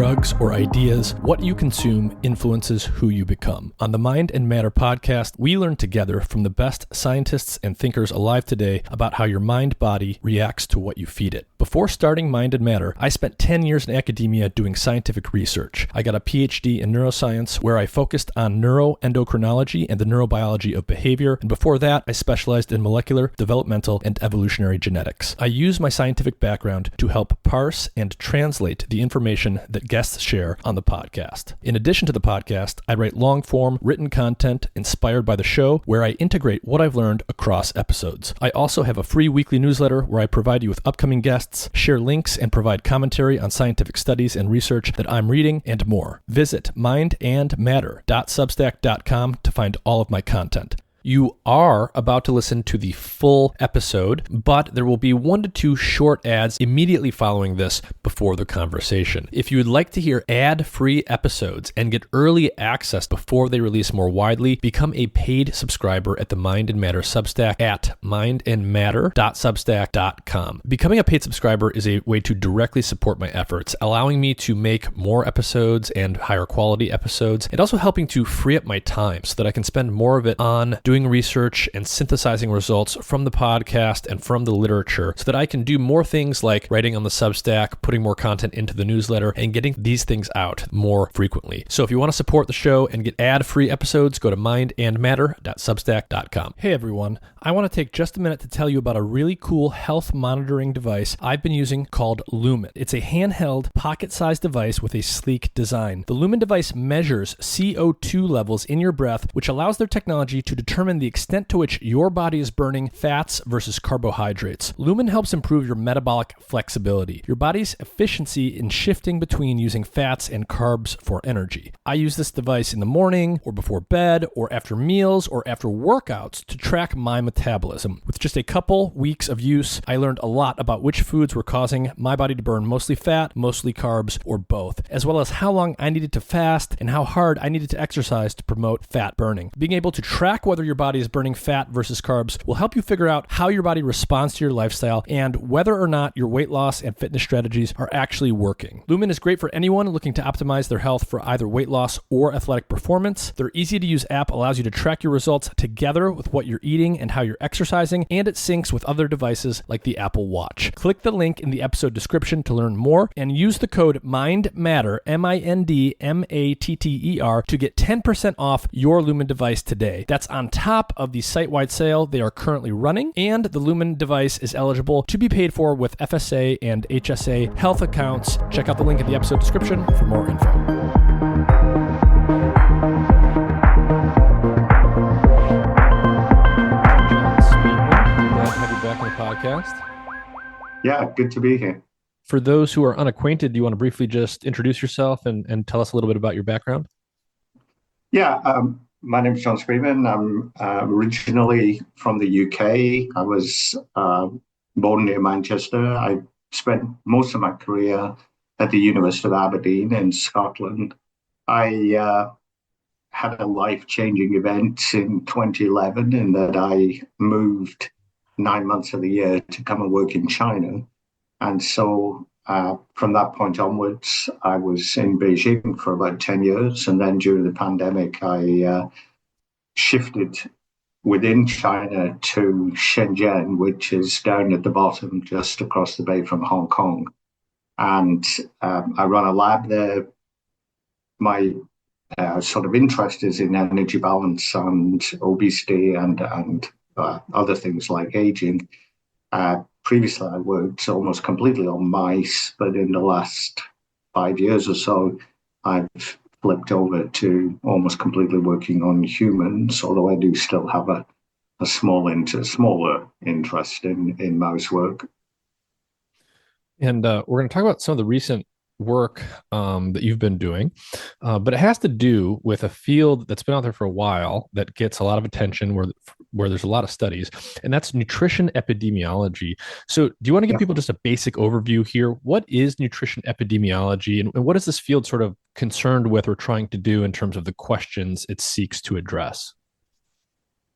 drugs, or ideas, what you consume influences who you become. On the Mind and Matter podcast, we learn together from the best scientists and thinkers alive today about how your mind-body reacts to what you feed it. Before starting Mind and Matter, I spent 10 years in academia doing scientific research. I got a PhD in neuroscience where I focused on neuroendocrinology and the neurobiology of behavior, and before that, I specialized in molecular, developmental, and evolutionary genetics. I use my scientific background to help parse and translate the information that guests share on the podcast. In addition to the podcast, I write long-form written content inspired by the show where I integrate what I've learned across episodes. I also have a free weekly newsletter where I provide you with upcoming guests, share links, and provide commentary on scientific studies and research that I'm reading, and more. Visit mindandmatter.substack.com to find all of my content. You are about to listen to the full episode, but there will be 1 to 2 short ads immediately following this before the conversation. If you would like to hear ad-free episodes and get early access before they release more widely, become a paid subscriber at the Mind and Matter Substack at mindandmatter.substack.com. Becoming a paid subscriber is a way to directly support my efforts, allowing me to make more episodes and higher quality episodes, and also helping to free up my time so that I can spend more of it on doing research and synthesizing results from the podcast and from the literature so that I can do more things like writing on the Substack, putting more content into the newsletter, and getting these things out more frequently. So if you want to support the show and get ad-free episodes, go to mindandmatter.substack.com. Hey everyone, I want to take just a minute to tell you about a really cool health monitoring device I've been using called Lumen. It's a handheld, pocket-sized device with a sleek design. The Lumen device measures CO2 levels in your breath, which allows their technology to determine the extent to which your body is burning fats versus carbohydrates. Lumen helps improve your metabolic flexibility, your body's efficiency in shifting between using fats and carbs for energy. I use this device in the morning or before bed or after meals or after workouts to track my metabolism. With just a couple weeks of use, I learned a lot about which foods were causing my body to burn mostly fat, mostly carbs, or both, as well as how long I needed to fast and how hard I needed to exercise to promote fat burning. Being able to track whether your body is burning fat versus carbs will help you figure out how your body responds to your lifestyle and whether or not your weight loss and fitness strategies are actually working. Lumen is great for anyone looking to optimize their health for either weight loss or athletic performance. Their easy-to-use app allows you to track your results together with what you're eating and how you're exercising, and it syncs with other devices like the Apple Watch. Click the link in the episode description to learn more and use the code MINDMATTER, MINDMATTER, to get 10% off your Lumen device today. That's on top of the site-wide sale they are currently running, and the Lumen device is eligible to be paid for with FSA and HSA health accounts. Check out the link in the episode description for more info. Glad to have you back on the podcast. Yeah, good to be here. For those who are unacquainted, do you want to briefly just introduce yourself and tell us a little bit about your background? Yeah, my name is John Speman. I'm originally from the UK. I was born near Manchester. I spent most of my career at the University of Aberdeen in Scotland. I had a life-changing event in 2011 in that I moved 9 months of the year to come and work in China. And so from that point onwards, I was in Beijing for about 10 years. And then during the pandemic, I shifted within China to Shenzhen, which is down at the bottom, just across the bay from Hong Kong. And I run a lab there. My sort of interest is in energy balance and obesity and other things like aging. Previously, I worked almost completely on mice, but in the last 5 years or so, I've flipped over to almost completely working on humans, although I do still have a smaller interest in mouse work. And we're going to talk about some of the recent work that you've been doing, but it has to do with a field that's been out there for a while that gets a lot of attention, where there's a lot of studies, and that's nutrition epidemiology. So do you want to give people just a basic overview here? What is nutrition epidemiology, and what is this field sort of concerned with or trying to do in terms of the questions it seeks to address?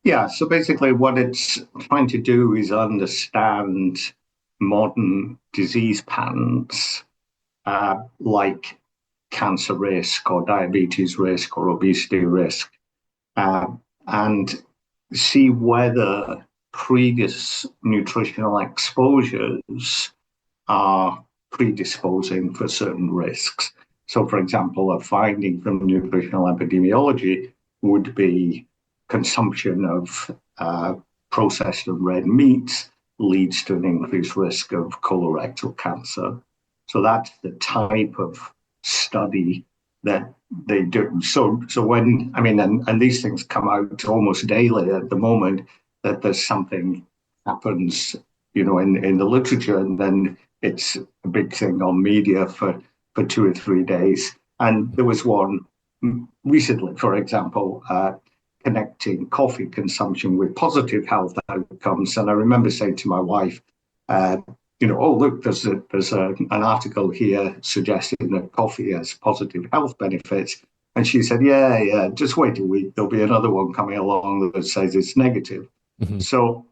Yeah, so basically what it's trying to do is understand modern disease patterns, like cancer risk or diabetes risk or obesity risk, and see whether previous nutritional exposures are predisposing for certain risks. So, for example, a finding from nutritional epidemiology would be consumption of processed and red meats leads to an increased risk of colorectal cancer. So that's the type of study that they do. So when, I mean, and these things come out almost daily at the moment, that there's something happens, in the literature, and then it's a big thing on media for 2 or 3 days. And there was one recently, for example, connecting coffee consumption with positive health outcomes. And I remember saying to my wife, oh, look, there's an article here suggesting that coffee has positive health benefits. And she said, yeah, just wait a week. There'll be another one coming along that says it's negative. Mm-hmm. So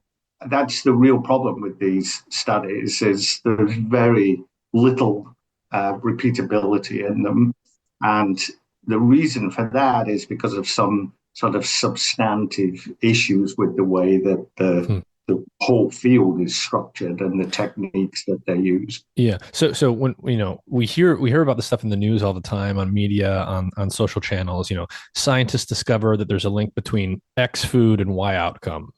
that's the real problem with these studies, is there's very little repeatability in them. And the reason for that is because of some sort of substantive issues with the way that the whole field is structured and the techniques that they use. Yeah. So when we hear about this stuff in the news all the time, on media, on social channels, scientists discover that there's a link between X food and Y outcome.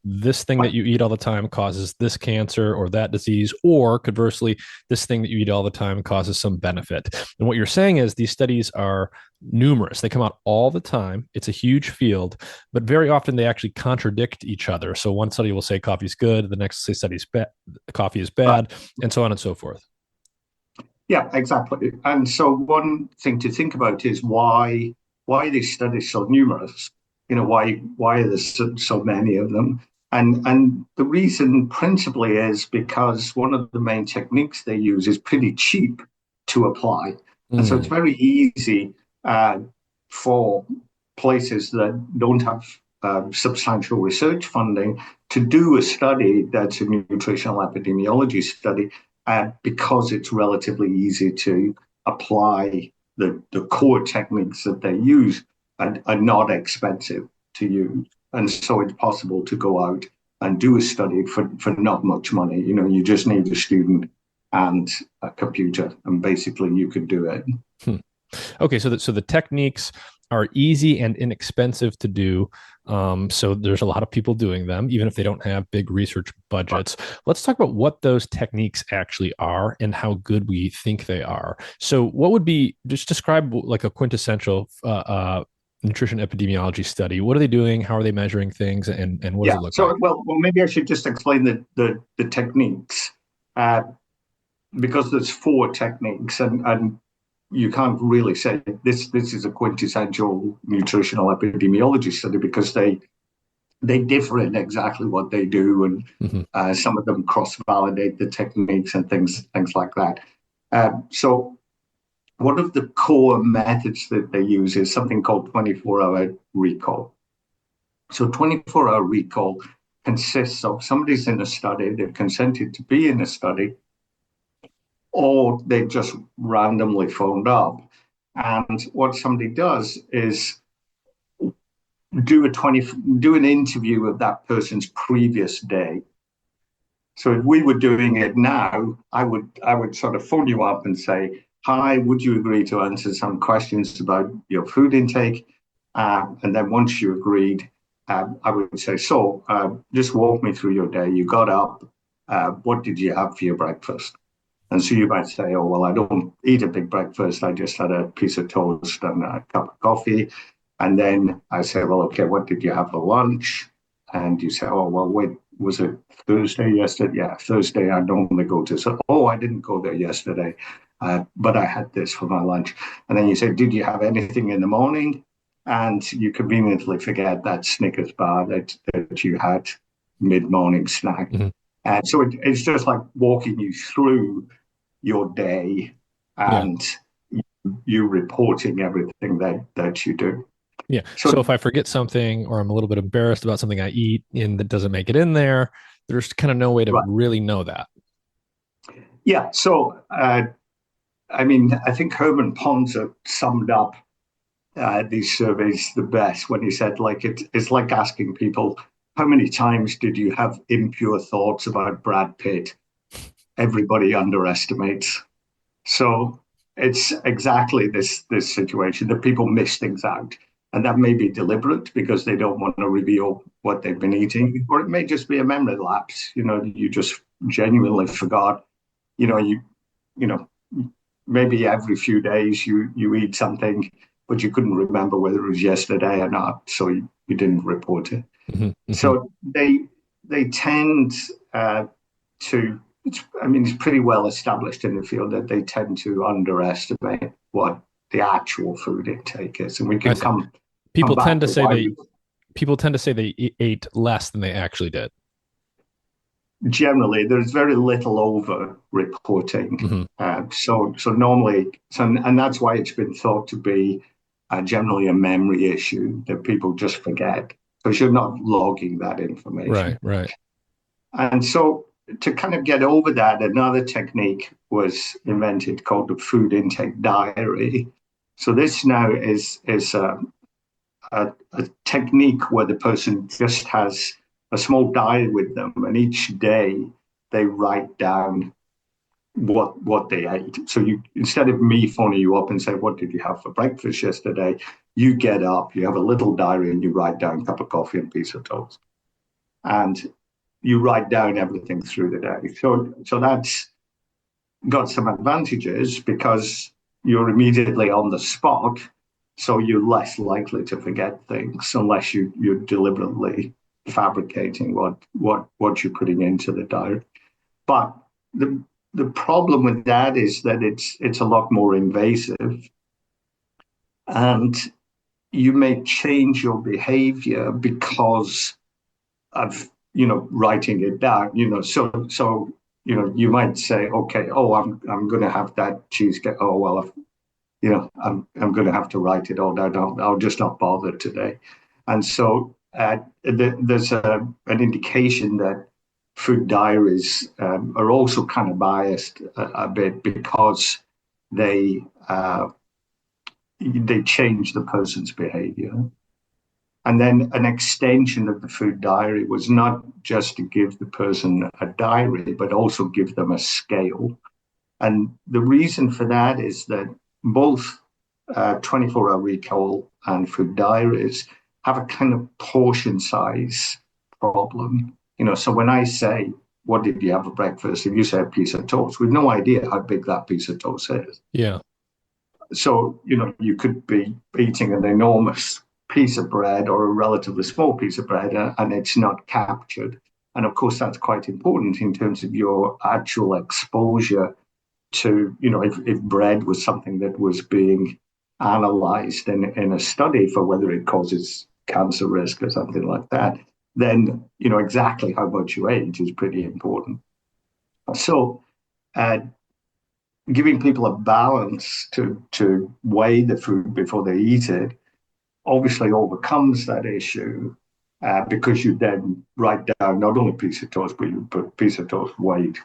This thing that you eat all the time causes this cancer or that disease, or conversely, this thing that you eat all the time causes some benefit. And what you're saying is these studies are numerous. They come out all the time. It's a huge field, but very often they actually contradict each other. So one study will say coffee is good, the next study coffee is bad, and so on and so forth. Yeah, exactly. And so one thing to think about is why these studies so numerous. Why are there so many of them? And the reason principally is because one of the main techniques they use is pretty cheap to apply. And so it's very easy for places that don't have substantial research funding to do a study that's a nutritional epidemiology study, because it's relatively easy to apply the core techniques that they use, and are not expensive to use. And so it's possible to go out and do a study for not much money. You just need a student and a computer, and basically you could do it. Okay, so the techniques are easy and inexpensive to do. So there's a lot of people doing them, even if they don't have big research budgets. Right. Let's talk about what those techniques actually are and how good we think they are. So what would be, just describe like a quintessential nutrition epidemiology study. What are they doing? How are they measuring things? And what does it look like? Well, maybe I should just explain the techniques, because there's 4 techniques, and you can't really say this is a quintessential nutritional epidemiology study, because they differ in exactly what they do, and some of them cross-validate the techniques and things like that. So one of the core methods that they use is something called 24-hour recall. So 24-hour recall consists of somebody's in a study, they've consented to be in a study, or they just randomly phoned up. And what somebody does is do an interview of that person's previous day. So if we were doing it now, I would sort of phone you up and say, hi, would you agree to answer some questions about your food intake? And then once you agreed, I would say, so just walk me through your day. You got up, what did you have for your breakfast? And so you might say, oh, well, I don't eat a big breakfast. I just had a piece of toast and a cup of coffee. And then I say, well, okay, what did you have for lunch? And you say, oh, well, wait, was it Thursday yesterday? Yeah, Thursday I normally go to. So, oh, I didn't go there yesterday, but I had this for my lunch. And then you say, did you have anything in the morning? And you conveniently forget that Snickers bar that you had mid-morning snack. Mm-hmm. And so it's just like walking you through your day and you reporting everything that you do. Yeah. So if I forget something, or I'm a little bit embarrassed about something I eat and that doesn't make it in there, there's kind of no way to really know that. Yeah. So I mean, I think Herman Ponzer summed up these surveys the best when he said, like, it's like asking people, how many times did you have impure thoughts about Brad Pitt? Everybody underestimates. So it's exactly this situation that people miss things out. And that may be deliberate because they don't want to reveal what they've been eating, or it may just be a memory lapse. You just genuinely forgot. You know, you know, maybe every few days you eat something, but you couldn't remember whether it was yesterday or not, so you didn't report it. Mm-hmm, mm-hmm. So they tend to. I mean, it's pretty well established in the field that they tend to underestimate what the actual food intake is, and we can come People back tend to to say why they people tend to say they ate less than they actually did. generally there's very little over reporting. Mm-hmm. So normally, and that's why it's been thought to be generally a memory issue that people just forget because you're not logging that information. Right. And so to kind of get over that, another technique was invented called the food intake diary. So this now is a technique where the person just has a small diary with them, and each day they write down what they ate. So you, instead of me phoning you up and say, what did you have for breakfast yesterday? You get up, you have a little diary, and you write down a cup of coffee and a piece of toast. And you write down everything through the day. So that's got some advantages because you're immediately on the spot. So you're less likely to forget things unless you're deliberately fabricating what you're putting into the diary. But the problem with that is that it's a lot more invasive, and you may change your behavior because of writing it down. So you might say, okay, oh, I'm going to have that cheesecake. Oh well, I'm going to have to write it all down. I'll just not bother today. And so there's an indication that food diaries are also kind of biased a bit because they change the person's behavior. And then an extension of the food diary was not just to give the person a diary, but also give them a scale. And the reason for that is that both 24-hour recall and food diaries have a kind of portion size problem. So when I say, what did you have for breakfast? If you say a piece of toast, we've no idea how big that piece of toast is. Yeah. So, you could be eating an enormous piece of bread or a relatively small piece of bread, and it's not captured. And of course, that's quite important in terms of your actual exposure to, if bread was something that was being analyzed in a study for whether it causes cancer risk or something like that, then, exactly how much you ate is pretty important. So, giving people a balance to weigh the food before they eat it obviously overcomes that issue because you then write down not only a piece of toast, but you put a piece of toast weight.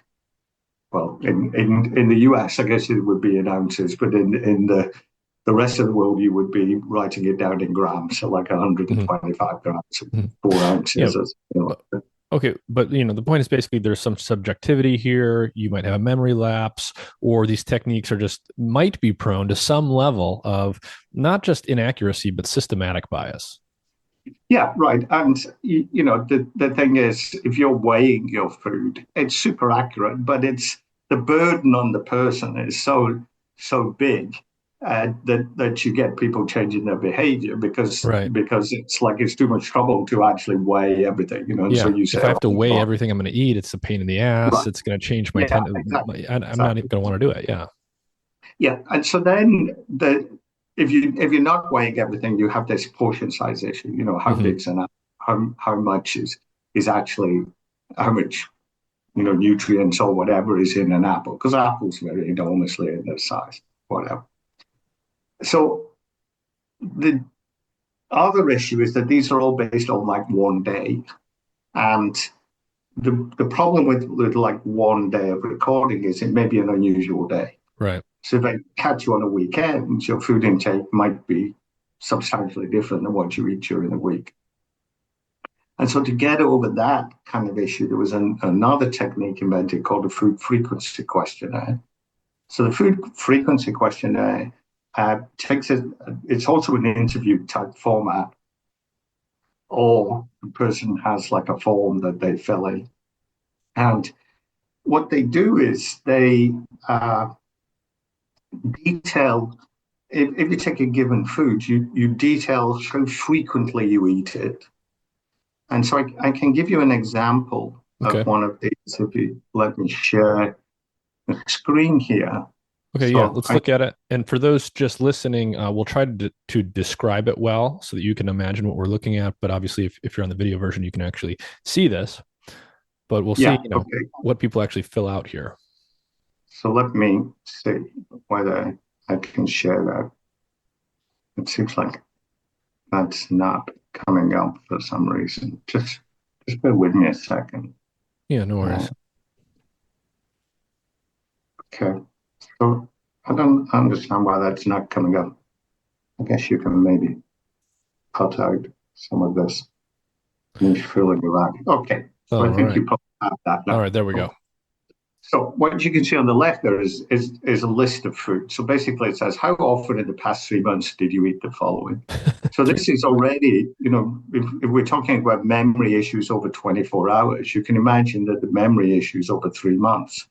Well, in the US, I guess it would be in ounces, but in the rest of the world, you would be writing it down in grams, so like 125 grams, 4 ounces. Yeah. Okay, but the point is basically there's some subjectivity here. You might have a memory lapse, or these techniques might be prone to some level of not just inaccuracy, but systematic bias. Yeah, right. And the thing is, if you're weighing your food, it's super accurate, but it's the burden on the person is so big that you get people changing their behavior because it's like it's too much trouble to actually weigh everything, And so you say, if I have to weigh everything I'm going to eat, it's a pain in the ass. Right. It's going to change my exactly. I'm not even going to want to do it. Yeah. Yeah, and so then if you're not weighing everything, you have this portion size issue. How big's enough? How much is actually how much nutrients or whatever is in an apple, because apples vary enormously in their size, whatever. So the other issue is that these are all based on like one day, and the problem with like one day of recording is it may be an unusual day. Right. So if they catch you on a weekend, your food intake might be substantially different than what you eat during the week. And so to get over that kind of issue, there was another technique invented called the food frequency questionnaire. So the food frequency questionnaire takes it, it's also an interview type format, or the person has like a form that they fill in. And what they do is they detail, if you take a given food, you detail how frequently you eat it. And so I can give you an example Okay. of one of these if you let me share the screen here. Okay, yeah, So let's look at it. And for those just listening, we'll try to describe it well so that you can imagine what we're looking at. But obviously, if you're on the video version, you can actually see this. But we'll see, yeah, okay. what people actually fill out here. So let me see whether I can share that. It seems like that's not coming up for some reason. Just bear with me a second. Yeah, no worries. Okay. So I don't understand why that's not coming up. I guess you can maybe cut out some of this me filling it out. Okay. So Oh, I all think right. you probably have that now. All right, there we go. So what you can see on the left there is a list of food. So basically it says how often in the past 3 months did you eat the following? So this is already, if we're talking about memory issues over 24 hours, you can imagine that the memory issues over 3 months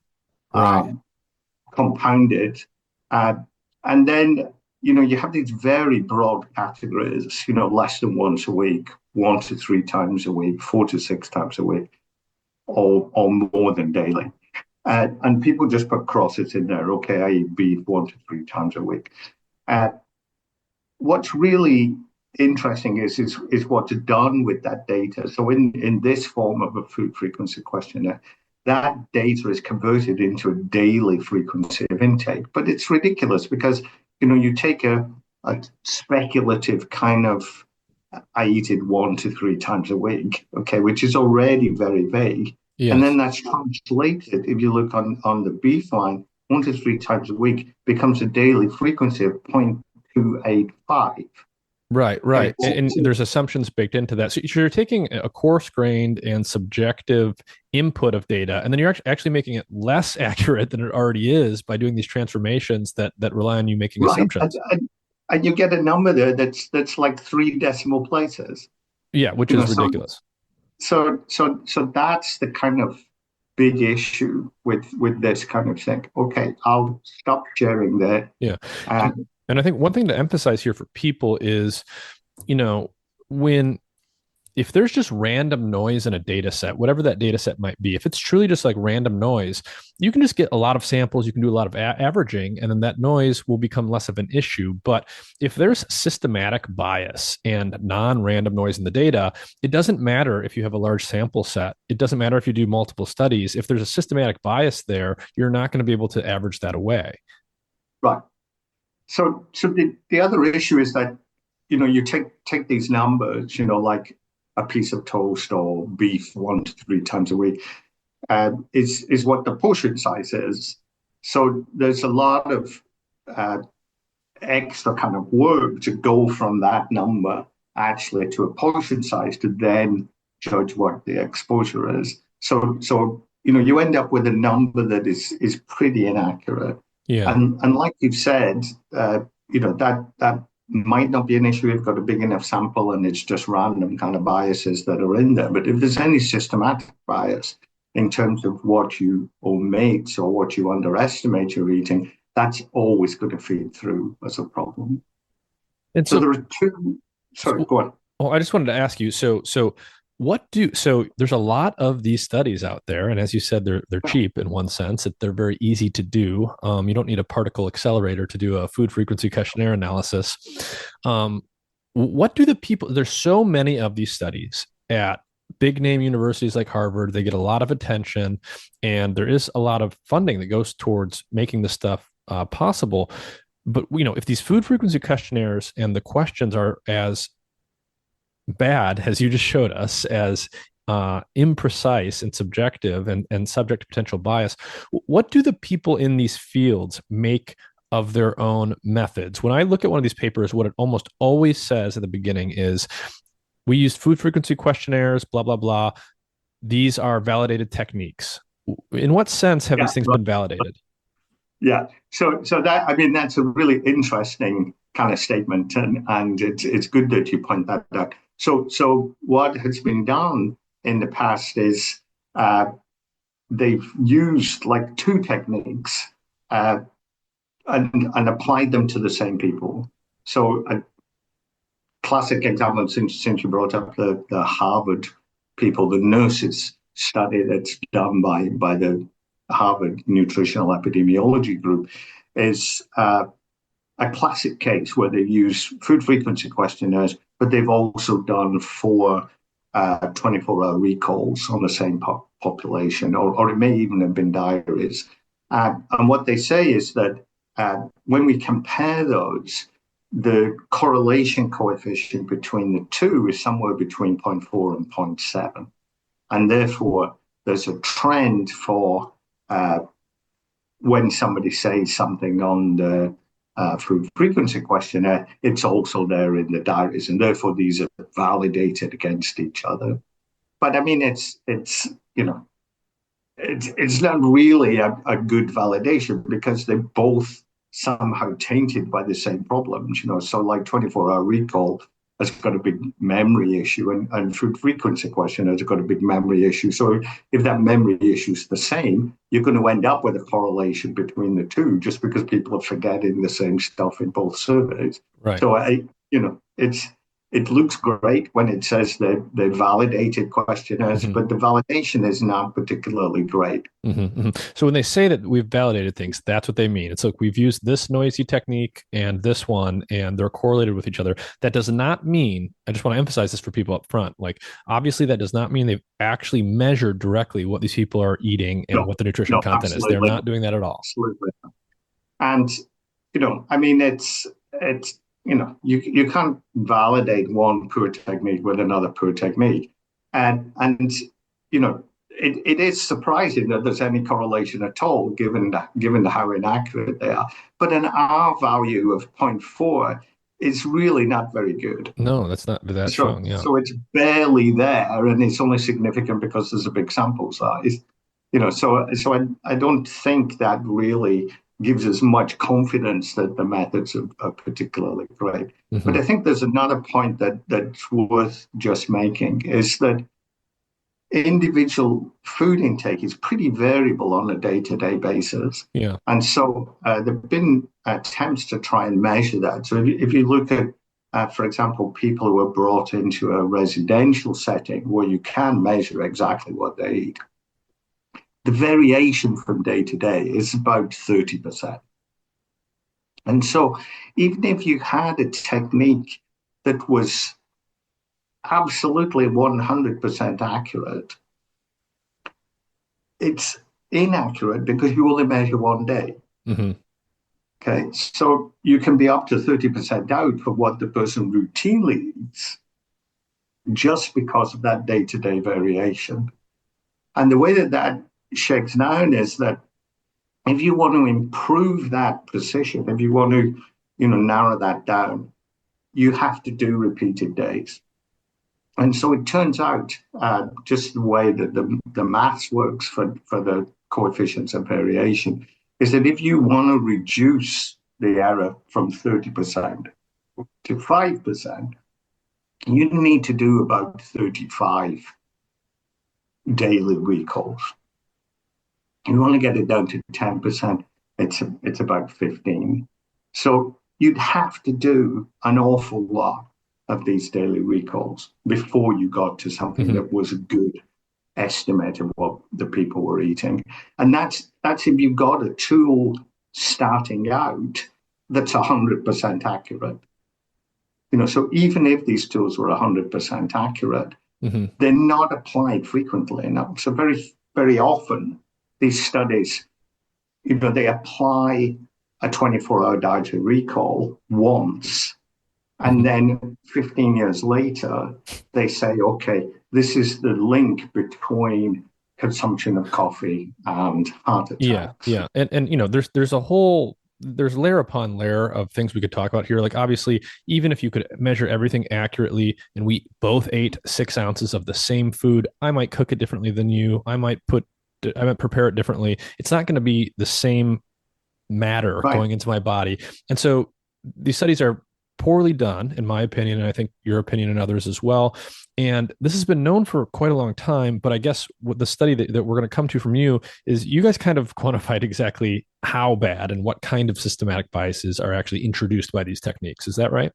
Right. compounded. And then, you have these very broad categories, less than once a week, 1 to 3 times a week, 4 to 6 times a week, or more than daily. And people just put crosses in there. Okay, I eat beef 1 to 3 times a week. Uh, what's really interesting is what's done with that data. So in this form of a food frequency questionnaire, that data is converted into a daily frequency of intake. But it's ridiculous because you take a speculative kind of I eat it 1 to 3 times a week, okay, which is already very vague. And Yes. then that's translated, if you look on the beef line, 1 to 3 times a week becomes a daily frequency of 0.285. Right, Okay. right. And there's assumptions baked into that. So you're taking a coarse grained and subjective input of data, and then you're actually making it less accurate than it already is by doing these transformations that rely on you making Right. assumptions. And you get a number there that's like 3 decimal places. Yeah, which You know, is so ridiculous. so that's the kind of big issue with this kind of thing. Okay, I'll stop sharing there. Yeah. And And and I think one thing to emphasize here for people is, you know, when if there's just random noise in a data set, whatever that data set might be, if it's truly just like random noise, you can just get a lot of samples, you can do a lot of averaging, and then that noise will become less of an issue. But if there's systematic bias and non-random noise in the data, it doesn't matter if you have a large sample set. It doesn't matter if you do multiple studies. If there's a systematic bias there, you're not going to be able to average that away. right. So the other issue is that you take these numbers, like a piece of toast or beef 1 to 3 times a week, is what the portion size is. So there's a lot of uh, extra kind of work to go from that number actually to a portion size to then judge what the exposure is. So you end up with a number that is pretty inaccurate. Yeah. And like you've said, that might not be an issue if you've got a big enough sample and it's just random kind of biases that are in there. But if there's any systematic bias in terms of what you omit or what you underestimate you're eating, that's always going to feed through as a problem. And So so, there are two. Sorry, so go on. well, I just wanted to ask you, so there's a lot of these studies out there, and as you said, they're cheap in one sense, that they're very easy to do. You don't need a particle accelerator to do a food frequency questionnaire analysis. What do the people, there's so many of these studies at big name universities like Harvard, they get a lot of attention, and there is a lot of funding that goes towards making this stuff possible. But if these food frequency questionnaires and the questions are as bad as you just showed us, as imprecise and subjective and subject to potential bias, what do the people in these fields make of their own methods. When I look at one of these papers, what it almost always says at the beginning is we used food frequency questionnaires, blah, blah, blah. These are validated techniques. In what sense have Yeah, these things been validated? yeah. So that, I mean, that's a really interesting kind of statement, and it's good that you point that out. So what has been done in the past is uh, they've used like two techniques uh, and applied them to the same people. So a classic example, since you brought up the Harvard people, the nurses study that's done by the Harvard Nutritional Epidemiology Group is a classic case where they've used food frequency questionnaires, but they've also done four 24-hour recalls on the same population, or it may even have been diaries. And what they say is that when we compare those, the correlation coefficient between the two is somewhere between zero point 0.4 and zero point 0.7. And therefore, there's a trend for when somebody says something on the food frequency questionnaire, it's also there in the diaries, and therefore these are validated against each other. But I mean, it's you know, it's not really a good validation because they're both somehow tainted by the same problems. So like 24-hour recall has got a big memory issue, and food frequency question has got a big memory issue. So if that memory issue is the same, you're going to end up with a correlation between the two just because people are forgetting the same stuff in both surveys. Right. So it looks great when it says they validated questionnaires, but the validation is not particularly great. So when they say that we've validated things, that's what they mean. It's like we've used this noisy technique and this one, and they're correlated with each other. That does not mean, I just want to emphasize this for people up front. Like, obviously, that does not mean they've actually measured directly what these people are eating and what the nutrition content is. They're not doing that at all. Absolutely. And, I mean, it's you can't validate one poor technique with another poor technique. And it is surprising that there's any correlation at all, given how inaccurate they are. But an R value of zero point 0.4 is really not very good. No, that's not that strong. Yeah. So it's barely there, and it's only significant because there's a big sample size. So I don't think that really gives us much confidence that the methods are particularly great. But I think there's another point that's worth just making is that individual food intake is pretty variable on a day-to-day basis. Yeah. And so there have been attempts to try and measure that. So if you look at, for example, people who are brought into a residential setting where you can measure exactly what they eat, the variation from day to day is about 30%. And so even if you had a technique that was absolutely 100% accurate, it's inaccurate because you only measure one day. Okay, so you can be up to 30% out for what the person routinely eats just because of that day-to-day variation. And the way that shakes down is that if you want to improve that precision, if you want to, narrow that down, you have to do repeated days. And so it turns out, just the way that the maths works for the coefficients of variation, is that if you want to reduce the error from 30% to 5%, you need to do about 35 daily recalls. You want to get it down to 10%, it's about 15. So you'd have to do an awful lot of these daily recalls before you got to something that was a good estimate of what the people were eating. And that's if you've got a tool starting out that's 100% accurate. So even if these tools were 100% accurate, they're not applied frequently enough. So very, very often, these studies, they apply a 24-hour dietary recall once, and then 15 years later, they say, okay, this is the link between consumption of coffee and heart attacks. Yeah. And there's a whole there's layer upon layer of things we could talk about here. Like obviously, even if you could measure everything accurately and we both ate 6 ounces of the same food, I might cook it differently than you. I might prepare it differently. It's not going to be the same matter Right. going into my body. And so these studies are poorly done, in my opinion, and I think your opinion and others as well. And this has been known for quite a long time, but I guess what the study that we're going to come to from you is you guys kind of quantified exactly how bad and what kind of systematic biases are actually introduced by these techniques. Is that right?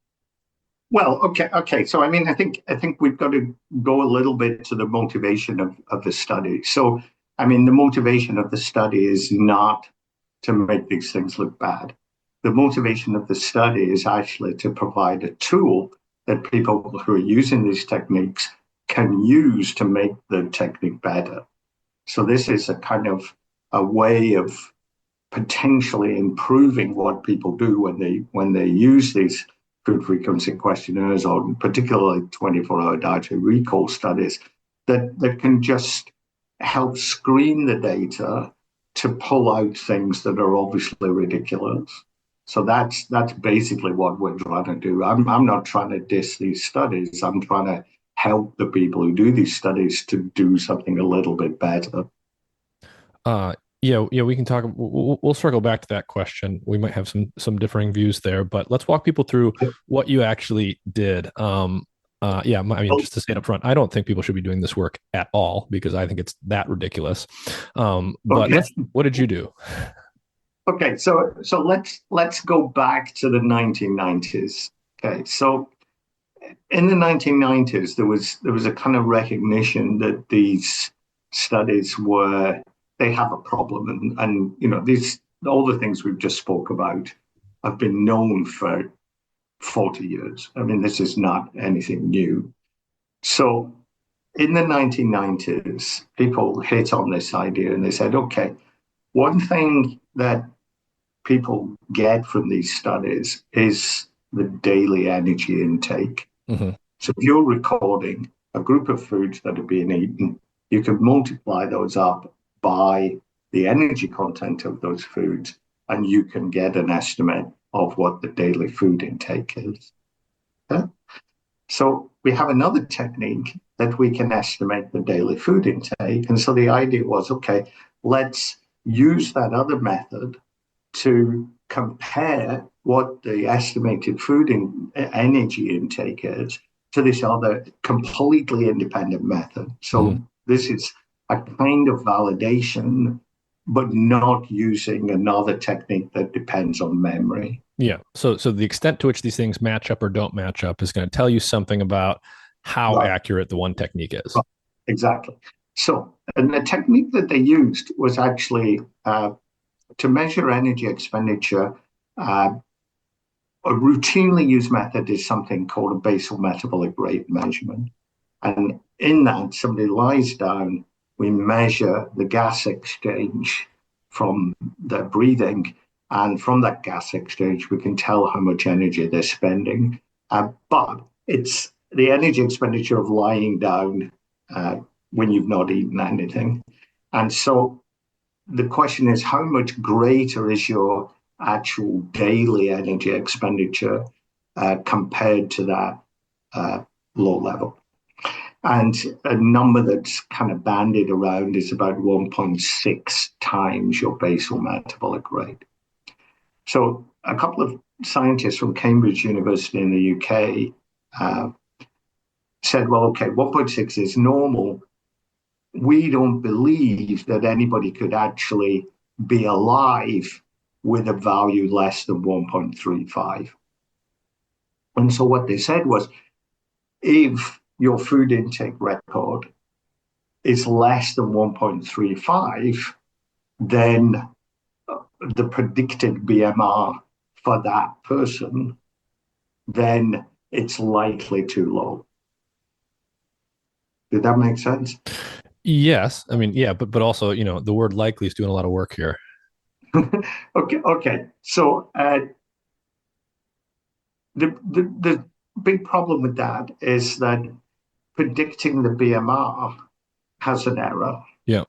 Well, okay. So I think we've got to go a little bit to the motivation of the study. So I mean, the motivation of the study is not to make these things look bad. The motivation of the study is actually to provide a tool that people who are using these techniques can use to make the technique better. So this is a kind of a way of potentially improving what people do when they use these food frequency questionnaires or particularly 24-hour dietary recall studies that can just help screen the data to pull out things that are obviously ridiculous. So that's basically what we're trying to do. I'm not trying to diss these studies. I'm trying to help the people who do these studies to do something a little bit better. Uh, yeah, we can talk. We'll circle back to that question. We might have some differing views there, but let's walk people through what you actually did. Yeah, I mean, Well, just to say it up front, I don't think people should be doing this work at all because I think it's that ridiculous. But okay. what did you do? Okay, so let's go back to the 1990s. Okay, so in the 1990s, there was a kind of recognition that these studies were they have a problem, and you know these all the things we've just spoke about have been known for 40 years. I mean, this is not anything new. So in the 1990s, people hit on this idea and they said, okay, one thing that people get from these studies is the daily energy intake. Hmm. So if you're recording a group of foods that are being eaten, you can multiply those up by the energy content of those foods, and you can get an estimate of what the daily food intake is. Yeah? So we have another technique that we can estimate the daily food intake. And so the idea was, okay, let's use that other method to compare what the estimated energy intake is to this other completely independent method. Hmm. So this is a kind of validation, but not using another technique that depends on memory. Yeah. So the extent to which these things match up or don't match up is going to tell you something about how Right, accurate the one technique is. right, exactly. So, and the technique that they used was actually to measure energy expenditure. Uh, a routinely used method is something called a basal metabolic rate measurement. And in that, somebody lies down, we measure the gas exchange from their breathing. And from that gas exchange, we can tell how much energy they're spending. But it's the energy expenditure of lying down when you've not eaten anything. And so the question is, how much greater is your actual daily energy expenditure compared to that low level? And a number that's kind of banded around is about 1.6 times your basal metabolic rate. So a couple of scientists from Cambridge University in the UK said, well, okay, 1.6 is normal. We don't believe that anybody could actually be alive with a value less than 1.35. And so what they said was, if your food intake record is less than 1.35, then the predicted BMR for that person, then it's likely too low. Did that make sense? Yes. I mean, yeah, but also, the word likely is doing a lot of work here. Okay. So the big problem with that is that predicting the BMR has an error. Yeah.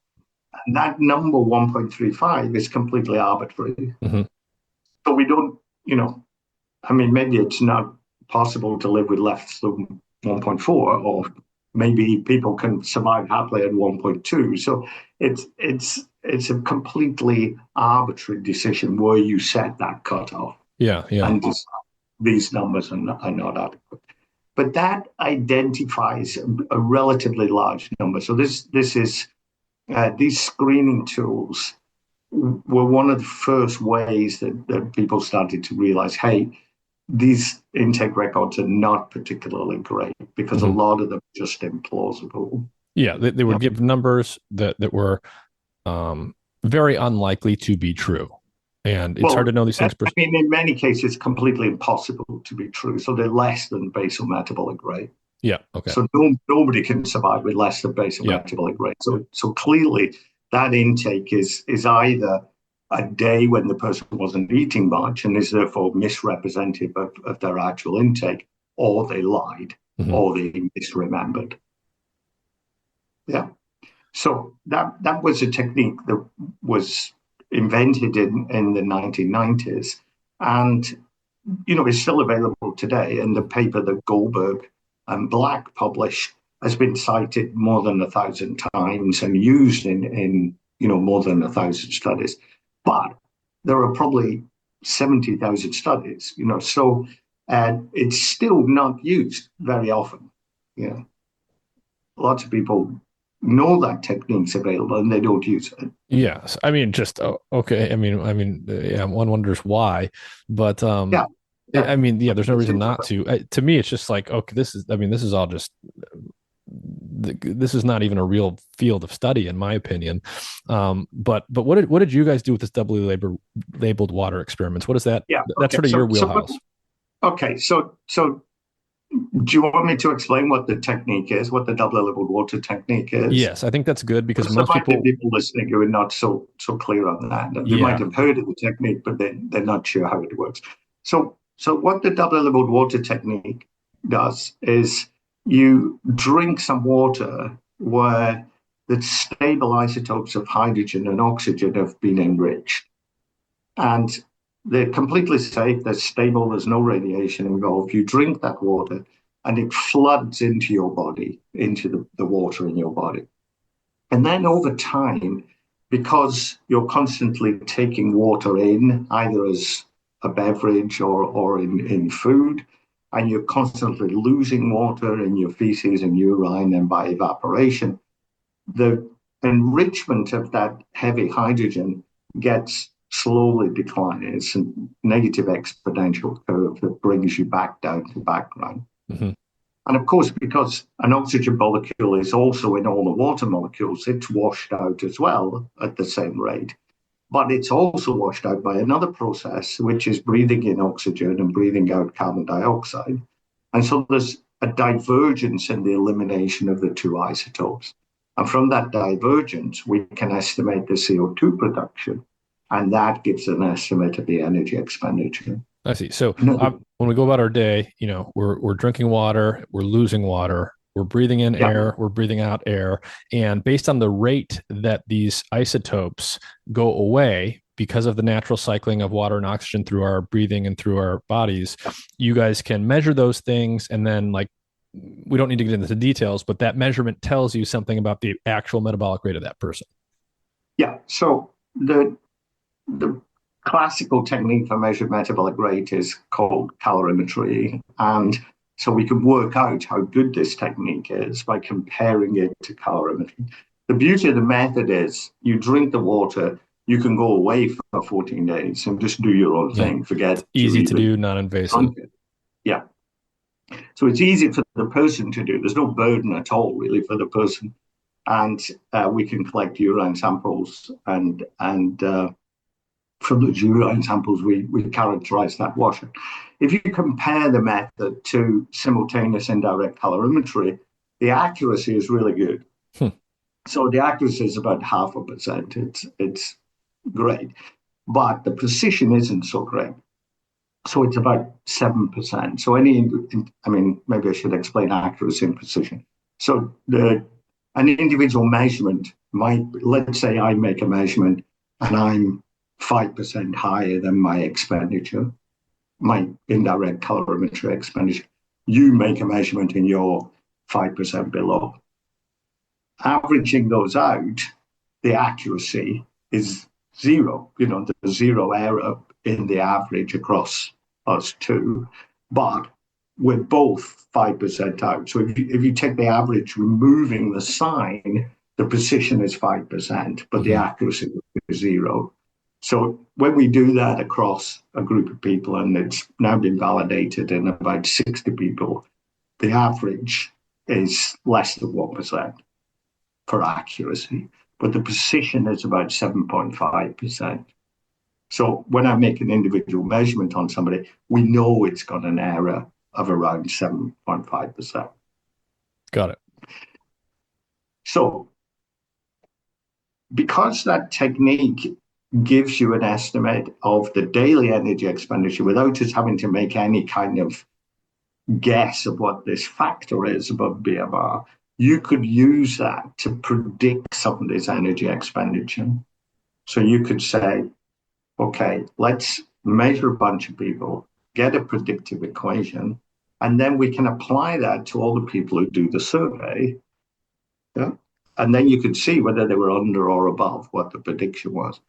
And that number 1.35 is completely arbitrary. Hmm. So we don't, I mean, maybe it's not possible to live with less than 1.4, or maybe people can survive happily at 1.2. So it's a completely arbitrary decision where you set that cutoff. Yeah, yeah. And these numbers are not adequate. But that identifies a relatively large number. So this is these screening tools were one of the first ways that people started to realize, hey, these intake records are not particularly great because a lot of them are just implausible. Yeah, they would give numbers that were very unlikely to be true. And it's hard to know these things. I mean, in many cases, completely impossible to be true. So they're less than basal metabolic rate. Yeah, okay. So nobody can survive with less than basal metabolic rate. So clearly that intake is either a day when the person wasn't eating much and is therefore misrepresentative of their actual intake, or they lied, or they misremembered. Yeah. So that was a technique that was invented in the 1990s, and is still available today. And the paper that Goldberg and Black published has been cited more than 1,000 times and used in more than 1,000 studies. But there are probably 70,000 studies, so it's still not used very often. Lots of people know that technique's available and they don't use it. Yes, I mean, just okay. I mean, yeah, one wonders why, but yeah. I mean, there's no reason not to. To me, it's just like, okay, this is all just. This is not even a real field of study, in my opinion. But what did you guys do with this doubly labeled water experiments? What is that? Yeah, that's sort of your wheelhouse. So do you want me to explain what the technique is, what the doubly labeled water technique is? Yes, I think that's good because most there might be people listening who are not so clear on that. They might have heard of the technique, but they're not sure how it works. So what the doubly labeled water technique does is you drink some water where the stable isotopes of hydrogen and oxygen have been enriched. And they're completely safe, they're stable, there's no radiation involved. You drink that water and it floods into your body, into the water in your body. And then over time, because you're constantly taking water in, either as a beverage or in food, and you're constantly losing water in your feces and urine and by evaporation, the enrichment of that heavy hydrogen gets slowly declining. It's a negative exponential curve that brings you back down to background. And of course, because an oxygen molecule is also in all the water molecules, it's washed out as well at the same rate. But it's also washed out by another process, which is breathing in oxygen and breathing out carbon dioxide. And so there's a divergence in the elimination of the two isotopes. And from that divergence, we can estimate the CO2 production, and that gives an estimate of the energy expenditure. I see. So when we go about our day, we're drinking water, we're losing water, we're breathing in air, we're breathing out air. And based on the rate that these isotopes go away because of the natural cycling of water and oxygen through our breathing and through our bodies, you guys can measure those things. And then we don't need to get into the details, but that measurement tells you something about the actual metabolic rate of that person. Yeah. So the classical technique for measured metabolic rate is called calorimetry. And so we can work out how good this technique is by comparing it to calorimetry. The beauty of the method is you drink the water, you can go away for 14 days and just do your own thing. Forget it's easy to do, non-invasive. Yeah. So it's easy for the person to do. There's no burden at all, really, for the person. And we can collect urine samples, and from those urine samples, we characterize that water. If you compare the method to simultaneous indirect calorimetry, the accuracy is really good. So the accuracy is about 0.5%. It's great, but the precision isn't so great. So it's about 7%. So maybe I should explain accuracy and precision. So an individual measurement let's say I make a measurement and I'm 5% higher than my expenditure, my indirect calorimetry expenditure. You make a measurement and you're 5% below. Averaging those out, the accuracy is zero. There's zero error in the average across us two, but we're both 5% out. So if you take the average, removing the sign, the precision is 5%, but the accuracy is zero. So when we do that across a group of people, and it's now been validated in about 60 people, the average is less than 1% for accuracy, but the precision is about 7.5%. So when I make an individual measurement on somebody, we know it's got an error of around 7.5%. Got it. So because that technique gives you an estimate of the daily energy expenditure without us having to make any kind of guess of what this factor is above BMR, you could use that to predict somebody's energy expenditure. So you could say, okay, let's measure a bunch of people, get a predictive equation, and then we can apply that to all the people who do the survey. Yeah? And then you could see whether they were under or above what the prediction was.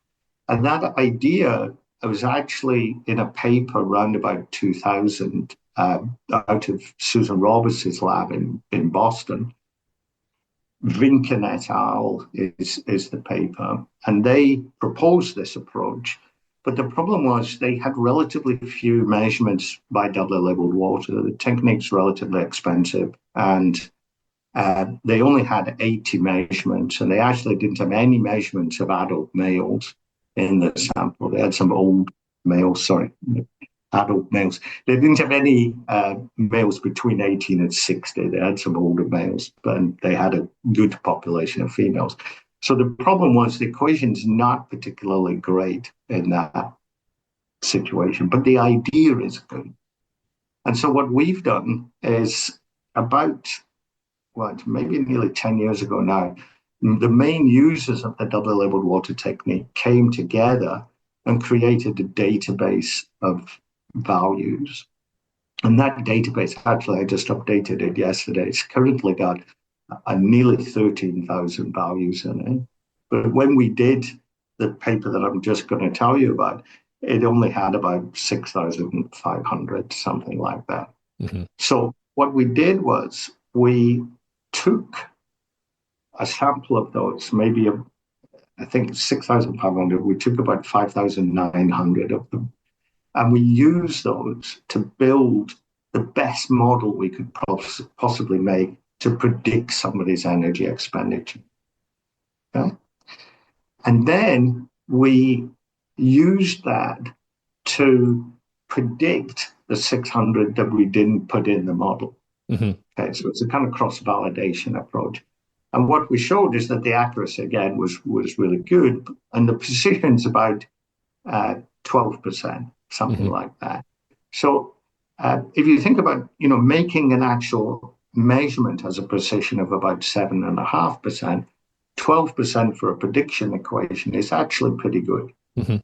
And that idea was actually in a paper around about 2000 out of Susan Roberts' lab in Boston. Vinken et al. is the paper, and they proposed this approach. But the problem was they had relatively few measurements by doubly labeled water. The technique's relatively expensive, and they only had 80 measurements, and they actually didn't have any measurements of adult males in the sample. They had some old males, adult males. They didn't have any males between 18 and 60. They had some older males, but they had a good population of females. So the problem was the equation's not particularly great in that situation, but the idea is good. And so what we've done is about, maybe nearly 10 years ago now, the main users of the doubly labeled water technique came together and created a database of values. And that database, actually, I just updated it yesterday. It's currently got nearly 13,000 values in it. But when we did the paper that I'm just going to tell you about, it only had about 6,500, something like that. Mm-hmm. So what we did was we took a sample of those, I think 6,500, we took about 5,900 of them. And we used those to build the best model we could possibly make to predict somebody's energy expenditure. Okay? And then we used that to predict the 600 that we didn't put in the model. Mm-hmm. Okay, so it's a kind of cross-validation approach. And what we showed is that the accuracy, again, was really good, and the precision's about 12%, something like that. So if you think about, making an actual measurement has a precision of about 7.5%, 12% for a prediction equation is actually pretty good. Mm-hmm.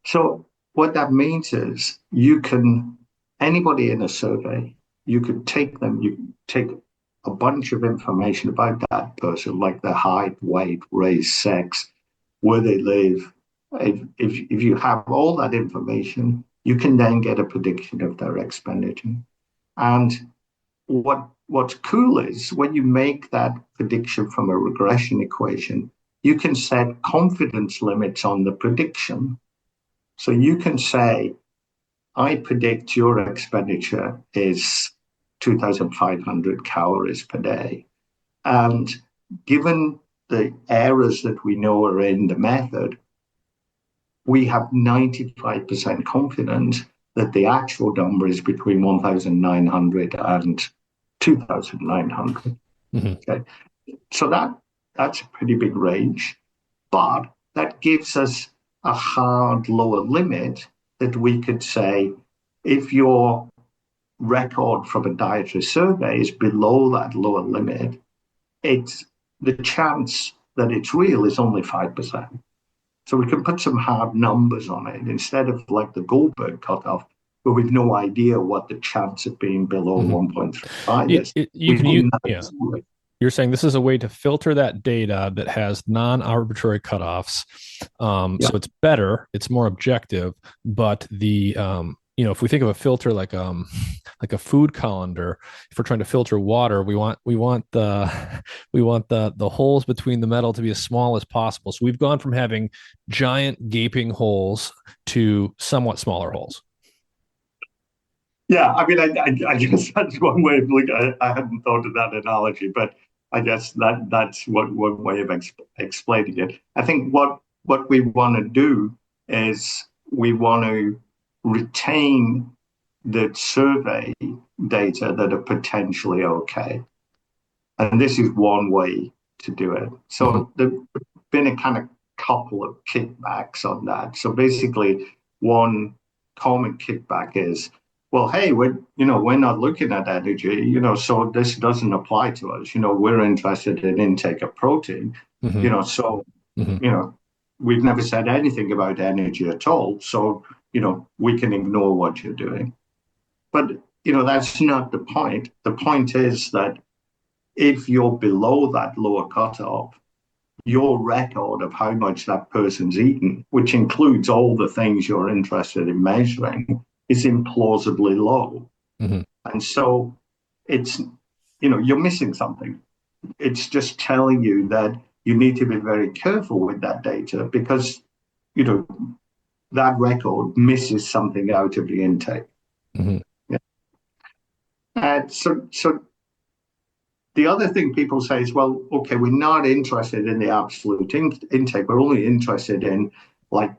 So what that means is anybody in a survey, you could take a bunch of information about that person, like their height, weight, race, sex, where they live. If you have all that information, you can then get a prediction of their expenditure. And what's cool is when you make that prediction from a regression equation, you can set confidence limits on the prediction. So you can say, I predict your expenditure is 2,500 calories per day. And given the errors that we know are in the method, we have 95% confidence that the actual number is between 1,900 and 2,900. Mm-hmm. Okay. So that's a pretty big range, but that gives us a hard lower limit that we could say, if your record from a dietary survey is below that lower limit, the chance that it's real is only 5%. So we can put some hard numbers on it instead of like the Goldberg cutoff, where we've no idea what the chance of being below 1.35 is. You can use, yeah. You're saying this is a way to filter that data that has non-arbitrary cutoffs. So it's better, it's more objective, but the if we think of a filter like a food colander, if we're trying to filter water, we want the holes between the metal to be as small as possible. So we've gone from having giant gaping holes to somewhat smaller holes. Yeah, I mean, I guess that's one way of looking. I hadn't thought of that analogy, but I guess that's one way of explaining it. I think what we want to do is we want to retain the survey data that are potentially okay, and this is one way to do it. So there's been a kind of couple of kickbacks on that. So basically, one common kickback is, well, hey, we're not looking at energy, so this doesn't apply to us. We're interested in intake of protein, so we've never said anything about energy at all. So, we can ignore what you're doing. But, that's not the point. The point is that if you're below that lower cutoff, your record of how much that person's eaten, which includes all the things you're interested in measuring, is implausibly low. And so it's, you're missing something. It's just telling you that you need to be very careful with that data because, that record misses something out of the intake. Yeah. So the other thing people say is, well, okay, we're not interested in the absolute intake. We're only interested in like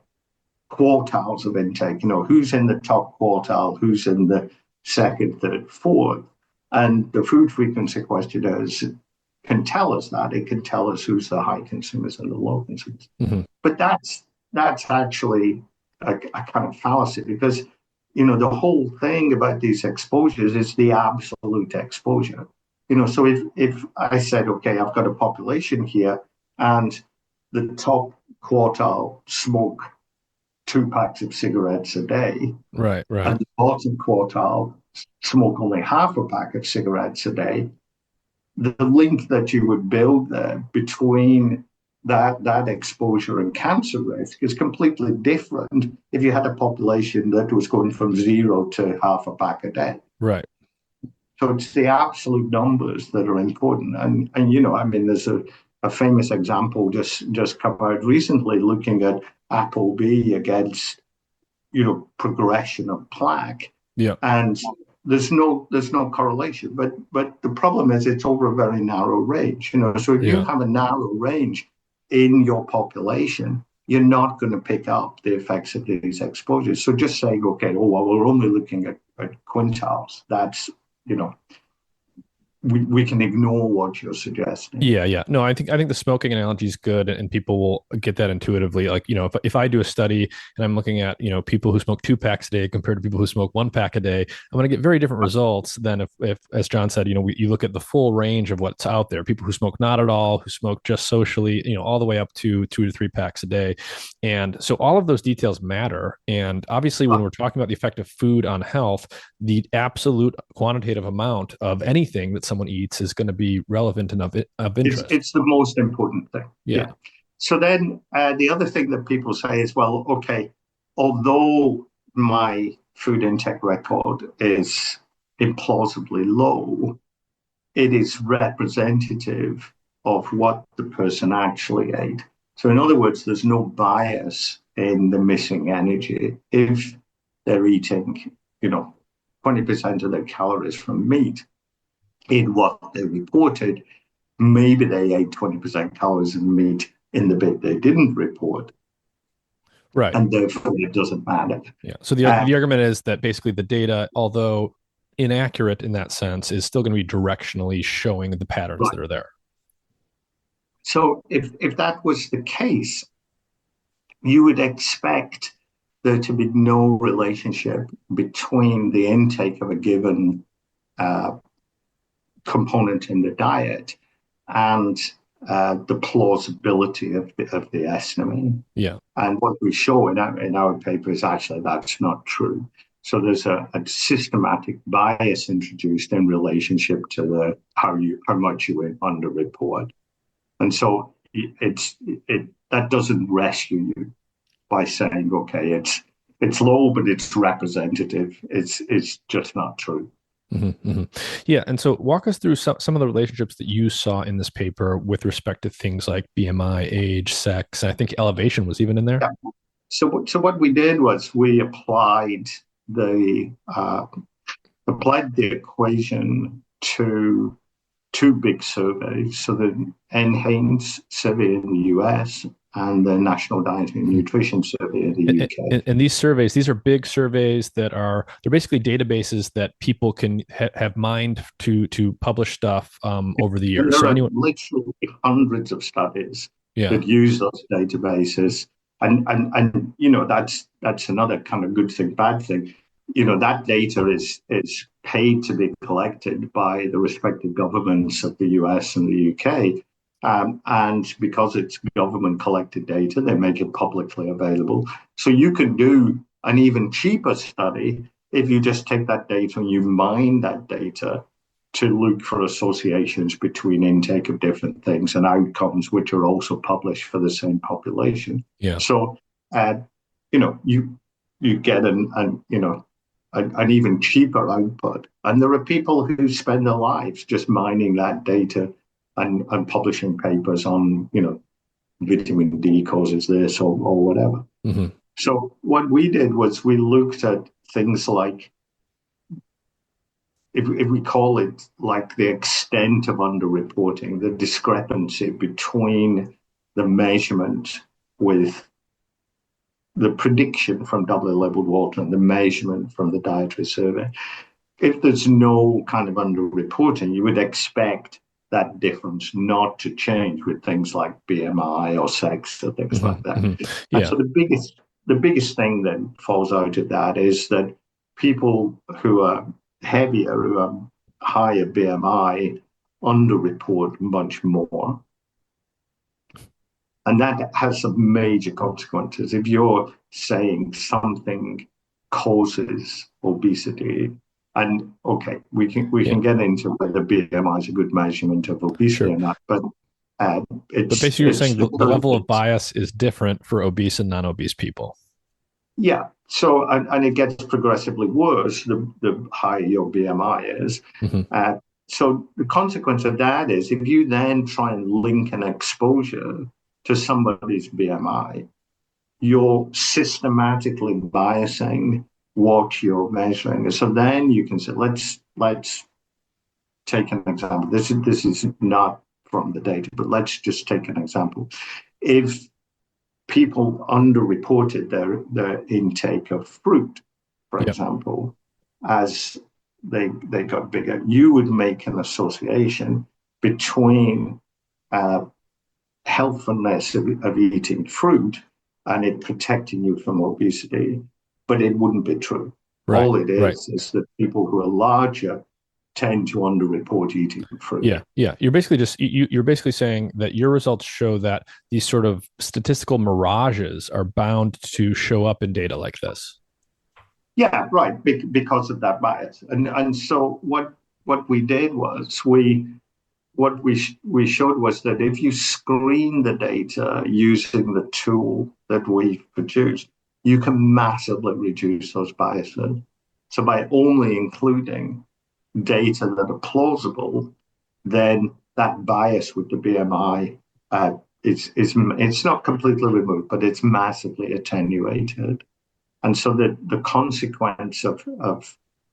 quartiles of intake, who's in the top quartile, who's in the second, third, fourth. And the food frequency questionnaires can tell us that. It can tell us who's the high consumers and the low consumers. But that's actually a kind of fallacy because, the whole thing about these exposures is the absolute exposure. So if I said, okay, I've got a population here and the top quartile smoke 2 packs of cigarettes a day. Right. And the bottom quartile smoke only half a pack of cigarettes a day. The link that you would build there between that exposure and cancer risk is completely different if you had a population that was going from 0 to half a pack a day. Right. So it's the absolute numbers that are important. And there's a famous example just come out recently looking at ApoB against, progression of plaque. Yeah. And there's no correlation. But the problem is it's over a very narrow range. So if you have a narrow range in your population, you're not going to pick up the effects of these exposures. So just saying, okay, we're only looking at quintiles. That's, we can ignore what you're suggesting. Yeah. No, I think the smoking analogy is good, and people will get that intuitively. Like, if I do a study and I'm looking at, people who smoke 2 packs a day compared to people who smoke 1 pack a day, I'm going to get very different results than if as John said, you look at the full range of what's out there. People who smoke not at all, who smoke just socially, all the way up to 2 to 3 packs a day. And so all of those details matter. And obviously, when we're talking about the effect of food on health, the absolute quantitative amount of anything that someone eats is going to be relevant and of interest. It's the most important thing. Yeah. So then the other thing that people say is, well, okay, although my food intake record is implausibly low, it is representative of what the person actually ate. So in other words, there's no bias in the missing energy if they're eating, 20% of their calories from meat. In what they reported, maybe they ate 20% calories in meat in the bit they didn't report. Right. And therefore it doesn't matter. Yeah. So the argument is that basically the data, although inaccurate in that sense, is still going to be directionally showing the patterns that are there. So if that was the case, you would expect there to be no relationship between the intake of a given component in the diet and the plausibility of the estimate. Yeah. And what we show in our paper is actually that's not true. So there's a systematic bias introduced in relationship to the how much you underreport, and so that doesn't rescue you by saying okay it's low but it's representative. It's just not true. Yeah. And so walk us through some of the relationships that you saw in this paper with respect to things like BMI, age, sex, and I think elevation was even in there. Yeah. So what we did was we the applied the equation to two big surveys. So the NHANES survey in the US and the National Dietary and Nutrition Survey in the UK. And these surveys, these are big surveys they're basically databases that people can have mined to publish stuff over the years. There are literally hundreds of studies that use those databases. And you know, that's another kind of good thing, bad thing. You know, that data is paid to be collected by the respective governments of the US and the UK. And because it's government collected data, they make it publicly available. So you can do an even cheaper study if you just take that data and you mine that data to look for associations between intake of different things and outcomes, which are also published for the same population. Yeah. So, you know, you get an even cheaper output. And there are people who spend their lives just mining that data and publishing papers on, you know, vitamin D causes this or whatever. Mm-hmm. So what we did was we looked at things like, if we call it like the extent of underreporting, the discrepancy between the measurement with the prediction from doubly labeled water and the measurement from the dietary survey. If there's no kind of underreporting, you would expect that difference not to change with things like BMI or sex or things like that. Yeah. And so the biggest thing that falls out of that is that people who are heavier, who are higher BMI, underreport much more. And that has some major consequences. If you're saying something causes obesity, and okay, we can get into whether BMI is a good measurement of obesity or not, but basically you're saying the level of bias is different for obese and non-obese people. Yeah. So, and it gets progressively worse the higher your BMI is. So the consequence of that is if you then try and link an exposure to somebody's BMI, you're systematically biasing what you're measuring. So then you can say, let's take an example. This is not from the data, but let's just take an example. If people underreported their intake of fruit, for example, as they got bigger, you would make an association between healthfulness of eating fruit and it protecting you from obesity, but it wouldn't be true. Right. All it is that people who are larger tend to underreport eating fruit. Yeah. You're basically saying that your results show that these sort of statistical mirages are bound to show up in data like this. Yeah, right. Because of that bias, and so what we did was we showed was that if you screen the data using the tool that we produced, you can massively reduce those biases. So by only including data that are plausible, then that bias with the BMI it's not completely removed, but it's massively attenuated. And so the consequence of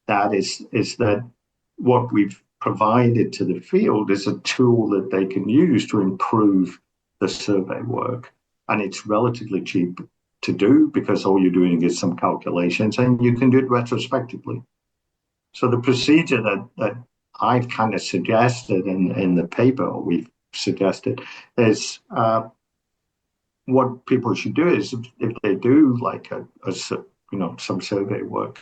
that is that what we've provided to the field is a tool that they can use to improve the survey work. And it's relatively cheap to do because all you're doing is some calculations and you can do it retrospectively. So the procedure that I've kind of suggested in the paper, or we've suggested, is what people should do is if they do like some survey work,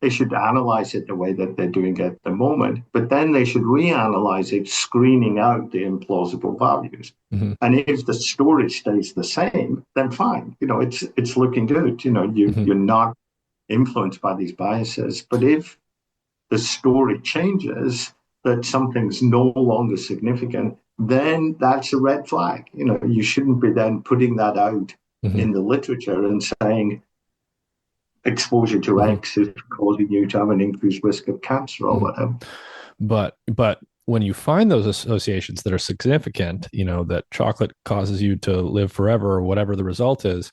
they should analyze it the way that they're doing it at the moment, but then they should reanalyze it, screening out the implausible values. Hmm. And if the story stays the same, then fine. It's looking good. Hmm. You're not influenced by these biases. But if the story changes, that something's no longer significant, then that's a red flag. You shouldn't be then putting that out Hmm. in the literature and saying exposure to Hmm. X is causing you to have an increased risk of cancer or Hmm. whatever. But when you find those associations that are significant, that chocolate causes you to live forever or whatever the result is,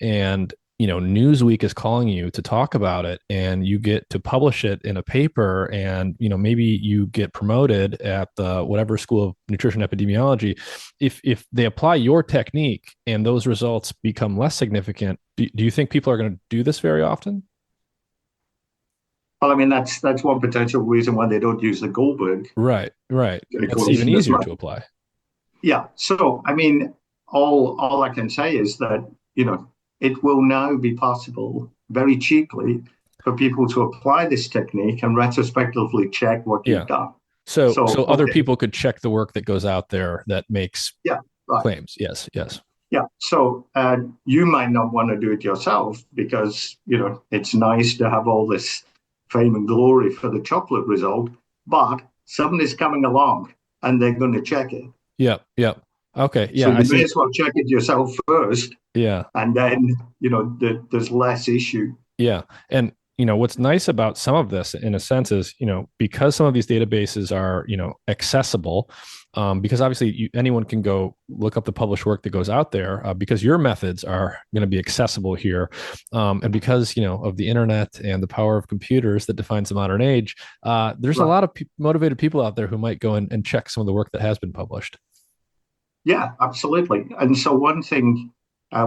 and Newsweek is calling you to talk about it, and you get to publish it in a paper, and maybe you get promoted at the whatever school of nutrition epidemiology. If they apply your technique and those results become less significant, do you think people are going to do this very often? Well, I mean, that's one potential reason why they don't use the Goldberg Right. It's even equation as easier much. to apply. Yeah. So, I mean, all I can say is that, it will now be possible very cheaply for people to apply this technique and retrospectively check what you've Yeah. done. So So, other okay, people could check the work that goes out there that makes yeah, right. claims. Yes, yes. Yeah. So you might not want to do it yourself because, it's nice to have all this fame and glory for the chocolate result, but somebody's coming along and they're going to check it. Yep, yep. Okay, So yeah, I you may see. as well check it yourself first, Yeah, and then, there's less issue. yeah. And what's nice about some of this in a sense is, because some of these databases are, accessible, because obviously anyone can go look up the published work that goes out there, because your methods are going to be accessible here. And because, of the internet and the power of computers that defines the modern age, there's a Right. lot of motivated people out there who might go and check some of the work that has been published. Yeah, absolutely. And so one thing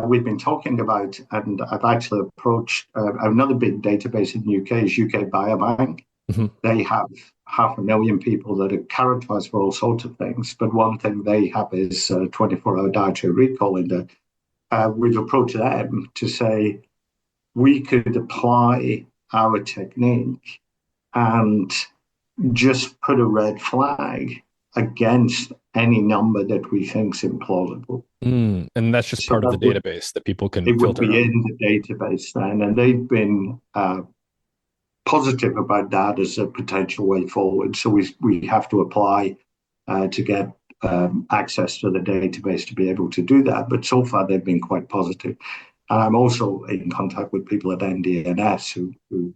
we've been talking about, and I've actually approached another big database in the UK is UK Biobank. Mm-hmm. They have 500,000 people that are characterized for all sorts of things. But one thing they have is 24-hour dietary recall in there. We've approached them to say we could apply our technique and just put a red flag against any number that we think is implausible. And that's just So part of that the database that people can it would filter be out. in the database then, and they've been positive about that as a potential way forward. So we have to apply to get access to the database to be able to do that. But so far they've been quite positive. And I'm also in contact with people at NDNS who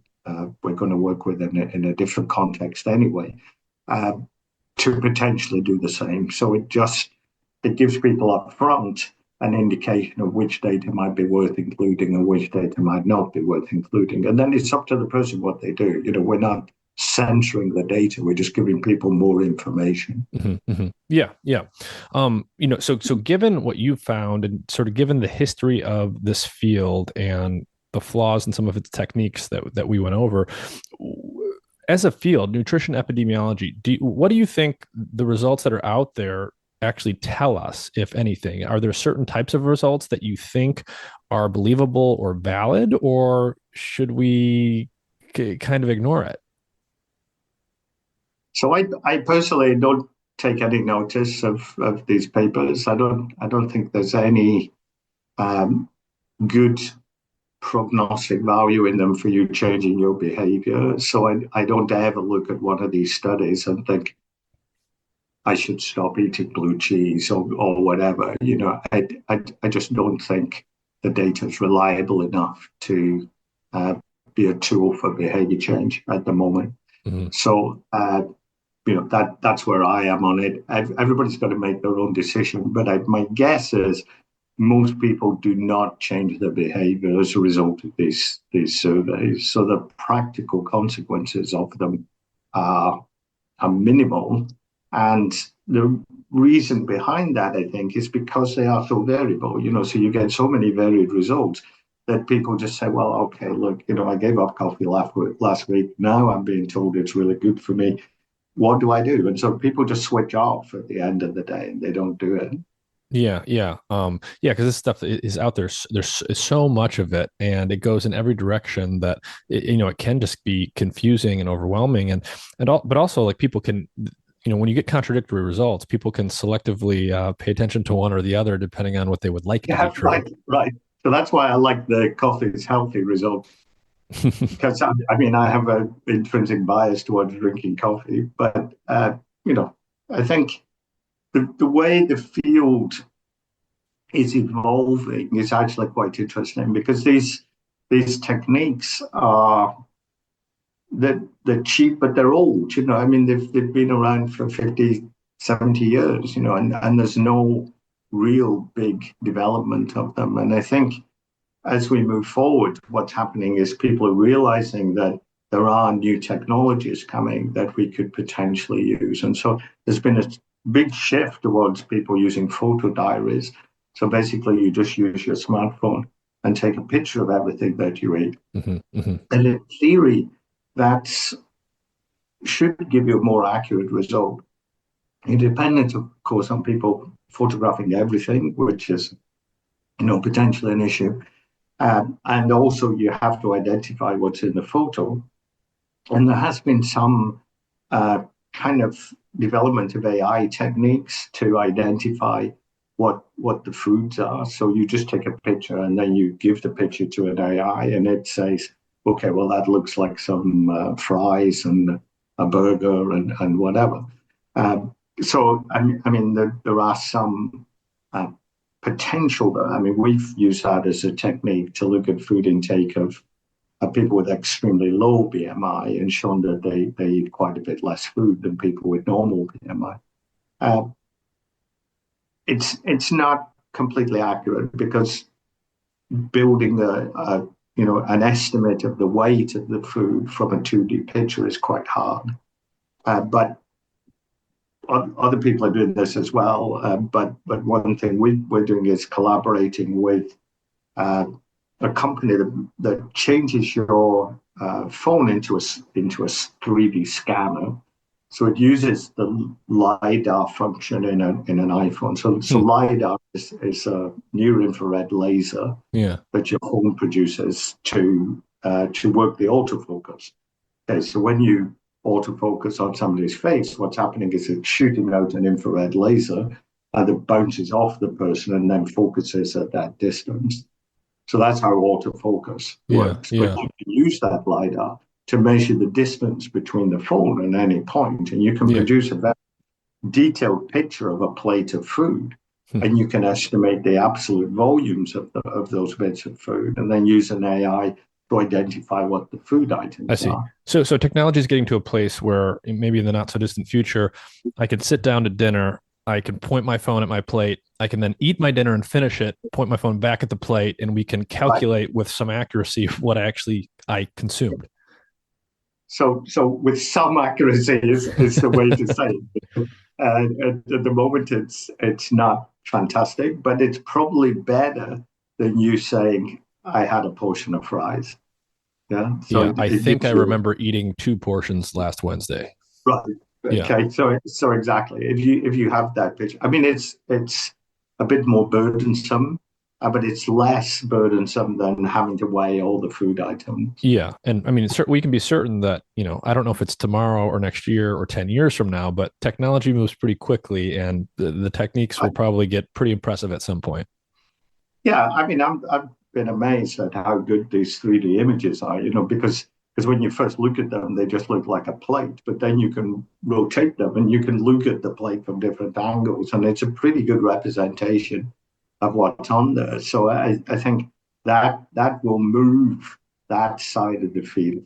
we're going to work with in a different context anyway, uh, to potentially do the same. So it gives people up front an indication of which data might be worth including and which data might not be worth including. And then it's up to the person what they do. We're not censoring the data. We're just giving people more information. Mm-hmm, mm-hmm. Yeah, yeah. So given what you found and sort of given the history of this field and the flaws in some of its techniques that we went over, as a field, nutrition epidemiology, what do you think the results that are out there actually tell us, if anything? Are there certain types of results that you think are believable or valid, or should we kind of ignore it? So I personally don't take any notice of these papers. I don't think there's any um, good prognostic value in them for you changing your behavior. So I don't ever look at one of these studies and think I should stop eating blue cheese or whatever. I just don't think the data is reliable enough to uh, be a tool for behavior change at the moment. Mm-hmm. So that's where I am on it. Everybody's got to make their own decision, but my guess is most people do not change their behavior as a result of these surveys. So the practical consequences of them are minimal. And the reason behind that, I think, is because they are so variable. So you get so many varied results that people just say, well, okay, look, I gave up coffee last week. Now I'm being told it's really good for me. What do I do? And so people just switch off at the end of the day and they don't do it. Yeah, because this stuff is out there. There's so much of it, and it goes in every direction that it can just be confusing and overwhelming, but also like people can, when you get contradictory results, people can selectively pay attention to one or the other depending on what they would like to be Yeah, true. right, right. So that's why I like the coffee is healthy result. Because I mean, I have an intrinsic bias towards drinking coffee, but you know, I think the way the field is evolving is actually quite interesting because these techniques are they're cheap, but they're old. I mean, they've been around for 50, 70 years. And there's no real big development of them. And I think as we move forward, what's happening is people are realizing that there are new technologies coming that we could potentially use. And so there's been a big shift towards people using photo diaries. So basically, you just use your smartphone and take a picture of everything that you eat. Hmm. And in theory, that should give you a more accurate result. It depends, of course, on people photographing everything, which is potentially an issue. And also, you have to identify what's in the photo. And there has been some kind of development of AI techniques to identify what the foods are. So you just take a picture and then you give the picture to an AI, and it says, "Okay, well that looks like some fries and a burger and whatever." So I mean, there are some uh, potential. I mean, we've used that as a technique to look at food intake of people with extremely low BMI and shown that they eat quite a bit less food than people with normal BMI. Uh, it's not completely accurate because building an estimate of the weight of the food from a 2D picture is quite hard. But other people are doing this as well. But one thing we're doing is collaborating with uh, a company that changes your phone into a 3D scanner. So it uses the LiDAR function in an iPhone. So Hmm. LiDAR is a near infrared laser Yeah. that your phone produces to work the autofocus. Okay, so when you autofocus on somebody's face, what's happening is it's shooting out an infrared laser and it bounces off the person and then focuses at that distance. So that's how autofocus Yeah. works. But Yeah. you can use that LiDAR to measure the distance between the phone and any point, and you can Yeah. produce a very detailed picture of a plate of food. Hmm. And you can estimate the absolute volumes of those bits of food, and then use an AI to identify what the food I items see. are. So technology is getting to a place where maybe in the not so distant future, I can sit down to dinner. I can point my phone at my plate. I can then eat my dinner and finish it, point my phone back at the plate, and we can Right. calculate with some accuracy what I consumed. So with some accuracy is the way to say it. At the moment, it's not fantastic, but it's probably better than you saying I had a portion of fries. Yeah, so Yeah, it, I it think I gives you remember eating 2 portions last Wednesday. right. Yeah. Okay, so exactly. If you have that picture, I mean, it's a bit more burdensome, but it's less burdensome than having to weigh all the food items. Yeah. And I mean, we can be certain that, I don't know if it's tomorrow or next year or 10 years from now, but technology moves pretty quickly and the techniques will Right. probably get pretty impressive at some point. Yeah, I mean, I've been amazed at how good these 3D images are, because when you first look at them, they just look like a plate, but then you can rotate them and you can look at the plate from different angles, and it's a pretty good representation of what's on there. So I think that will move that side of the field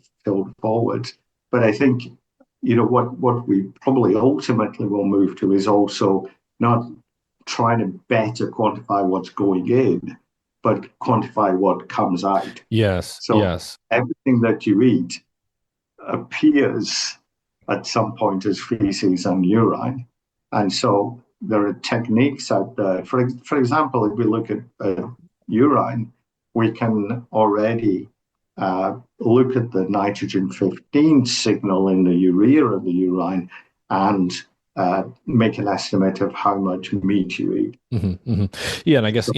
forward. But I think, what we probably ultimately will move to is also not trying to better quantify what's going in, but quantify what comes out. Yes. So Yes. everything that you eat appears at some point as feces and urine. And so there are techniques out there. For example, if we look at urine, we can already look at the nitrogen 15 signal in the urea of the urine and make an estimate of how much meat you eat. Yeah, and I guess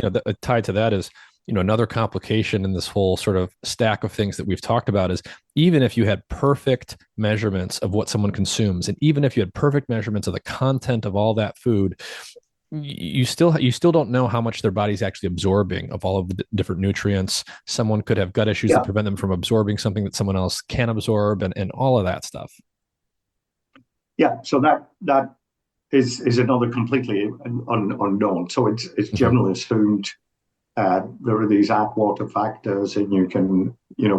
tied to that is another complication in this whole sort of stack of things that we've talked about is even if you had perfect measurements of what someone consumes, and even if you had perfect measurements of the content of all that food, you still don't know how much their body's actually absorbing of all of the different nutrients. Someone could have gut issues that Yeah, prevent them from absorbing something that someone else can absorb, and all of that stuff. yeah. So that is another completely unknown. So it's Hmm. generally assumed there are these Atwater factors, and you can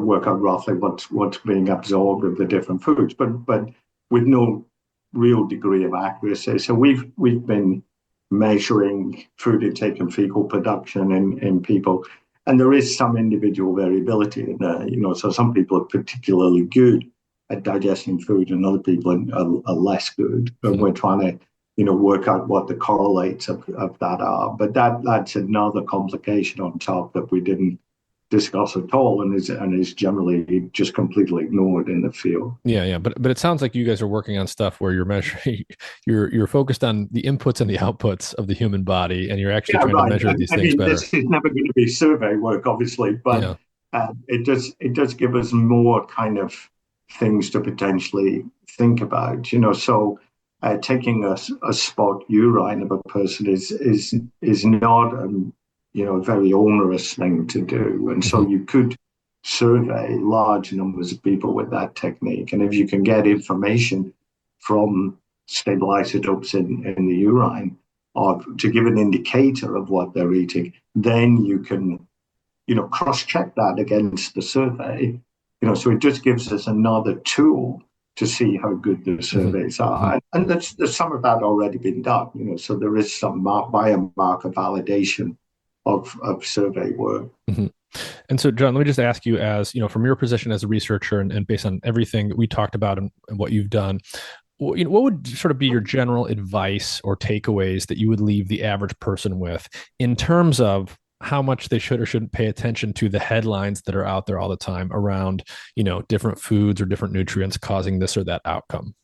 work out roughly what's being absorbed of the different foods, but with no real degree of accuracy. So we've been measuring food intake and fecal production in people, and there is some individual variability in there. So some people are particularly good at digesting food, and other people are less good. And we're trying to work out what the correlates of that are. But that's another complication on top that we didn't discuss at all, and is generally just completely ignored in the field. Yeah, but it sounds like you guys are working on stuff where you're measuring, you're focused on the inputs and the outputs of the human body, and you're actually Yeah, trying to right. measure these I things mean, better. this is never going to be survey work, obviously, but Yeah. it does give us more kind of things to potentially think about. So taking a spot urine of a person is not a very onerous thing to do, and so Hmm. you could survey large numbers of people with that technique, and if you can get information from stable isotopes in the urine, or to give an indicator of what they're eating, then you can cross-check that against the survey. So it just gives us another tool to see how good the Hmm. surveys Hmm. are. And there's some of that already been done, so there is some biomarker validation of survey work. Hmm. And so, John, let me just ask you, as from your position as a researcher, and based on everything that we talked about and what you've done, what would sort of be your general advice or takeaways that you would leave the average person with in terms of how much they should or shouldn't pay attention to the headlines that are out there all the time around, different foods or different nutrients causing this or that outcome?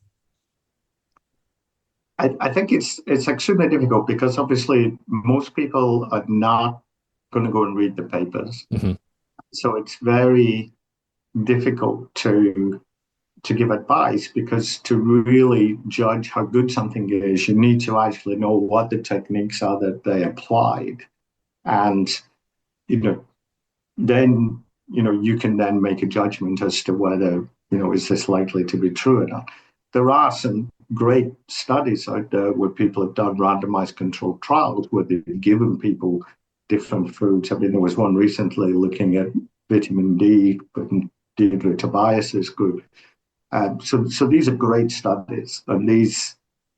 I think it's extremely difficult because obviously most people are not going to go and read the papers. Hmm. So it's very difficult to give advice, because to really judge how good something is, you need to actually know what the techniques are that they applied. And, you know, then, you can then make a judgment as to whether, is this likely to be true or not. There are some great studies out there where people have done randomized controlled trials where they've given people different foods. I mean, there was one recently looking at vitamin D, but Deirdre Tobias's group. So these are great studies, and these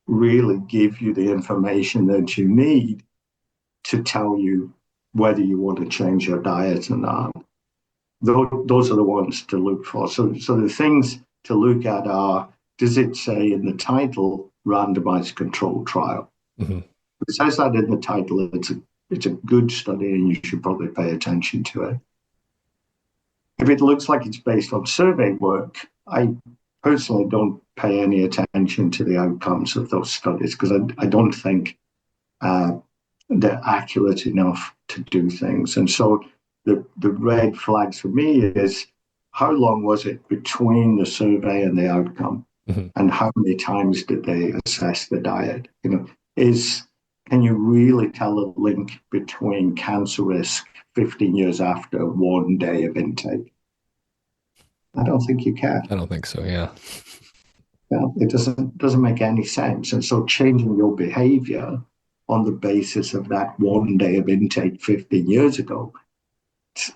really give you the information that you need to tell you whether you want to change your diet or not. Those are the ones to look for. So the things to look at are: does it say in the title randomized controlled trial? Hmm. If it says that in the title, it's a good study, and you should probably pay attention to it. If it looks like it's based on survey work, I personally don't pay any attention to the outcomes of those studies, because I don't think uh, they're accurate enough to do things. And so the red flags for me is: how long was it between the survey and the outcome? Hmm. And how many times did they assess the diet? Is can you really tell a link between cancer risk 15 years after 1 day of intake? I don't think you I can. don't think so. Yeah. It doesn't make any sense. And so changing your behavior on the basis of that 1 day of intake 15 years ago,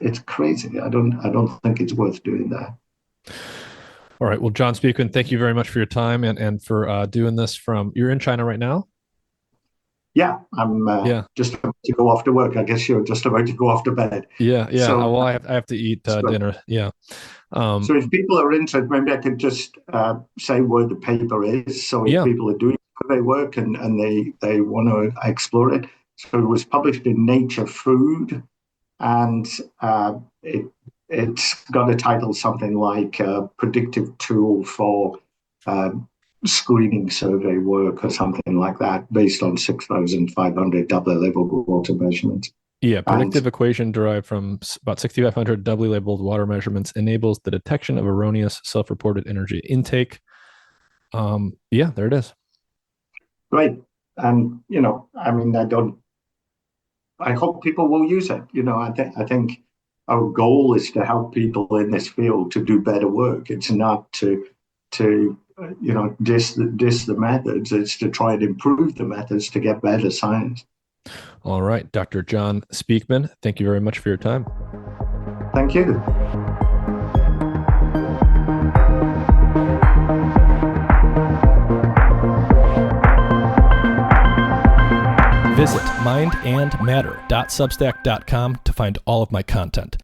it's crazy. I don't think it's worth doing that. All right. Well, John Speakman, thank you very much for your time and for doing this from, you're in China right now? Yeah, I'm Yeah. just about to go off to work. I guess you're just about to go off to bed. Yeah. So Well, I have to eat so, dinner. Yeah. Um, so if people are interested, maybe I could just say where the paper is. So if yeah. people are doing survey work, and they want to explore it. So it was published in Nature Food, and it's got a title something like "Predictive Tool for screening survey work or something like that based on 6,500 doubly labeled water measurements. Yeah, predictive equation derived from about 6,500 doubly labeled water measurements enables the detection of erroneous self-reported energy intake. Yeah, there it is. Great. And, I hope people will use it. I think our goal is to help people in this field to do better work. It's not to diss the methods. It's to try and improve the methods to get better science. All right, Dr. John Speakman, thank you very much for your time. Thank you. Visit mindandmatter.substack.com to find all of my content.